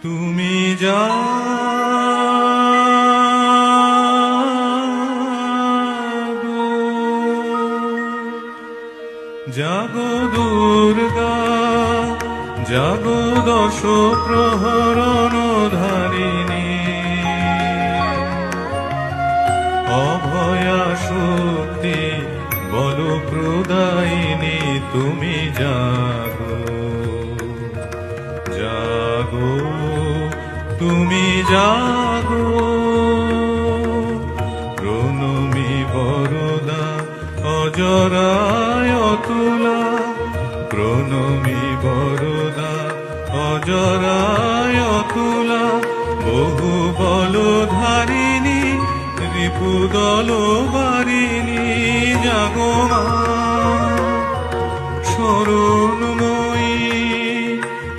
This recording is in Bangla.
তুমি জাগো জাগো দুর্গা জাগো দশ প্রহরণ ধারিণী অভয়া শক্তি বল প্রদায়িনী তুমি জাগো জাগো তুমি জাগো প্রণমী বরদা অজরায় অতুলা প্রণমী বরদা অজরায় অতুলা বহু বলধারিণী রিপুদল বারিণী জাগো মা